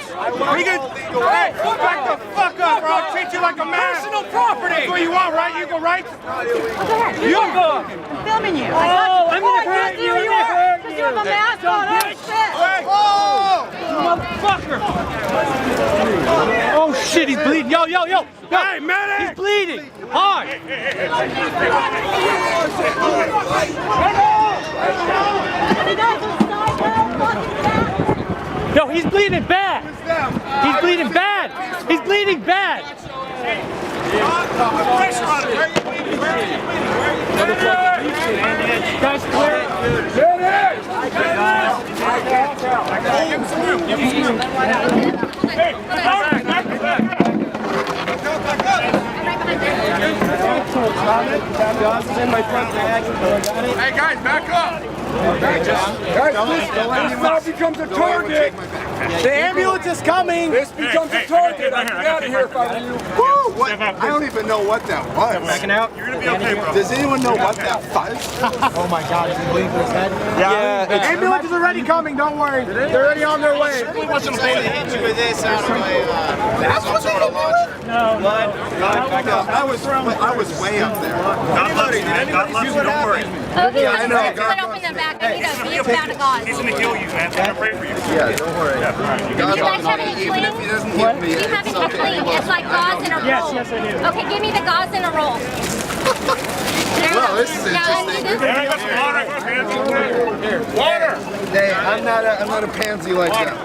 We can. Hey, back the fuck up, bro. I'll treat you like a man. Personal property. That's what you want, right? You go right. You go. I'm filming you. Oh, I'm gonna hurt you. I'm gonna hurt you. You have a mask on. Oh shit. Hey. Oh, motherfucker. Oh shit, he's bleeding. Yo. Hey, medic. He's bleeding. Hard. Yo, he's bleeding bad. He's bleeding bad. He's bleeding bad. Guys, clear. Give him some room. Give him some room. Hey, hey guys, back up! Guys, this now becomes a target! The ambulance is coming! This becomes a target! I'd get out of here if I were you! Woo! What? I don't even know what that was. Backing out? You're gonna be okay, bro. Does anyone know what that was? Oh my God, is he bleeding from his head? Yeah, the ambulance is already coming, don't worry. They're already on their way. That's what's on the launcher. No. I was way up there. God bless you, man. God bless you, don't worry. Okay, I know. split open the back. I need a big pound of gauze. He's gonna heal you, man. I'm gonna pray for you. Yeah, don't worry. Do you guys have any Even if clean? he doesn't hit me, Do you have it's any okay. clean? It's like gauze in a roll. Yes, I do. Okay, give me the gauze in a roll. Well, this is Now, I need interesting. this. I got some water. Water! Hey, I'm not a pansy like that.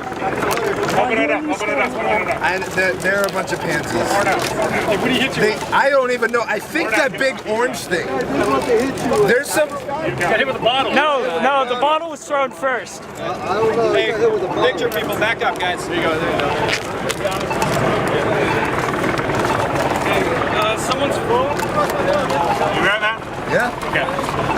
Open it up. They're a bunch of pansies. I don't even know. I think that big orange thing. There's some. Got hit with a bottle. No, the bottle was thrown first. I don't know. Hey, picture people, back up, guys. There you go, Someone's phone. You grab that? Yeah. Okay.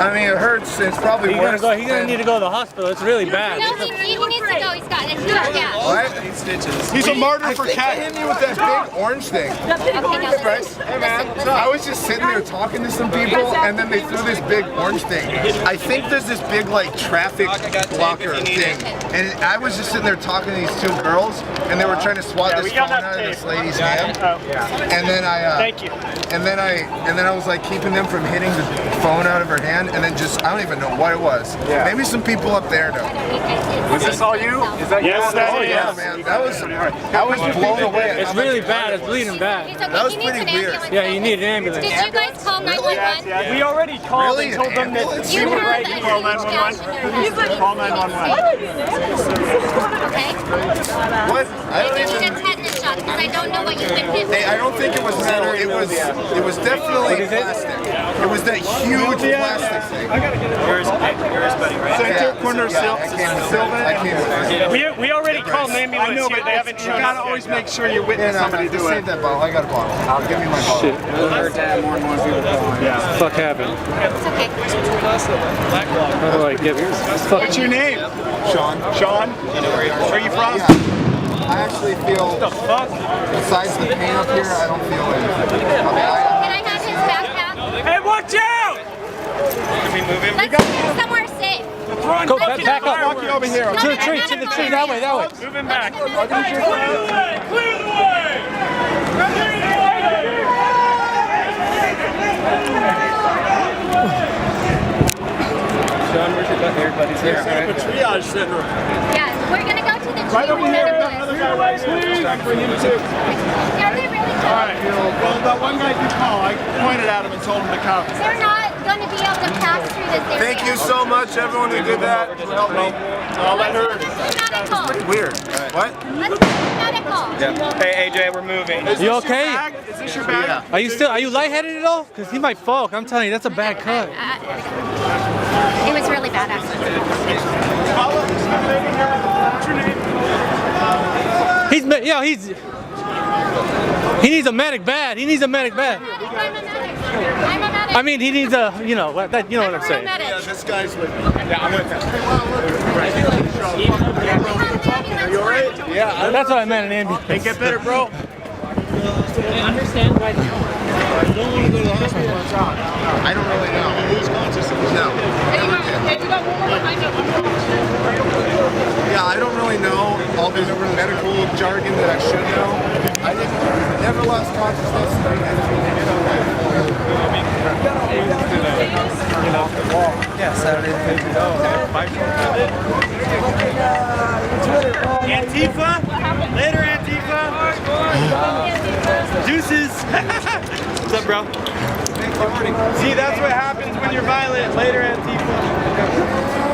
I mean, it hurts. It's probably He's worse. gonna need to go to the hospital. It's really bad. No, he needs to go. He's got it. Yeah. What? stitches. He's a martyr for They cat. hit me with that big orange thing. Okay, now listen. Hey man, I was just sitting there talking to some people, and then they threw this big orange thing. I think there's this big like traffic blocker thing, and I was just sitting there talking to these two girls, and they were trying to swat this phone out of this lady's hand. And then Thank you. And then I was like keeping them from hitting the phone out of her hand, and then just I don't even know what it was. Maybe some people up there know. Was this all you? Is that Yes, that's Oh it. yeah, man, I was blown away. It's really bad. It's bleeding bad. It's okay. That was He needs pretty an weird. ambulance. Yeah, you need an ambulance. Did you guys call 911? We already called Really? and told them that Ambulance? we You were heard right a here. huge gash in their head. Call 911. Okay. What? I They don't need even. a tetanus shot because I don't know what you've been hit Hey, I with. don't think it was metal. It was definitely plastic. It was that huge plastic thing. Yours, buddy, right? Center corner sill. I came with it. We already called an ambulance here. They haven't You shown gotta up always yet. make sure you witness somebody do Save it. that bottle. I got a bottle. Give me my bottle. Fuck happened? It's okay. How do I get this? What's your name? Sean. Sean? Where are you from? Yeah. I actually feel, besides the pain up here, I don't feel anything. Can I have his backpack? Hey, watch out! Let's get somewhere safe. Go back up. Walk you over here. To the tree, that way, that way. Move him back. Clear the way! Sean, where's your butt? Everybody's here. Triage center. Yeah, we're gonna go to the Right over here. medical. Another guy right here. For him too. Yeah, they really do. All right. Well, that one guy you call, I pointed at him and told him to come. They're not going to be able to pass through this area. Thank you so much, everyone who did that. Help me. I'll let her. Medical. Weird. What? Let's go to medical. Hey, AJ, we're moving. You okay? Is this your bag? Are you lightheaded at all? Because he might fall. I'm telling you, that's a bad cut. It was really bad, actually. He needs a medic bad. He needs a medic bad. I'm a medic. I mean, he needs a, you know what I'm saying. Medic. This guy's with me. Yeah, I'm with him. Are you alright? Yeah, That's what I meant, an ambulance. Hey, get better, bro. I understand right now. I don't want to go to the hospital. I don't really know. No. Hey, you got one more behind you. Yeah, I don't really know. all this medical jargon that I should know. I never lost consciousness. Yeah, Saturday. Antifa? Later, Antifa. Deuces. What's up, bro? See, that's what happens when you're violent. Later, Antifa.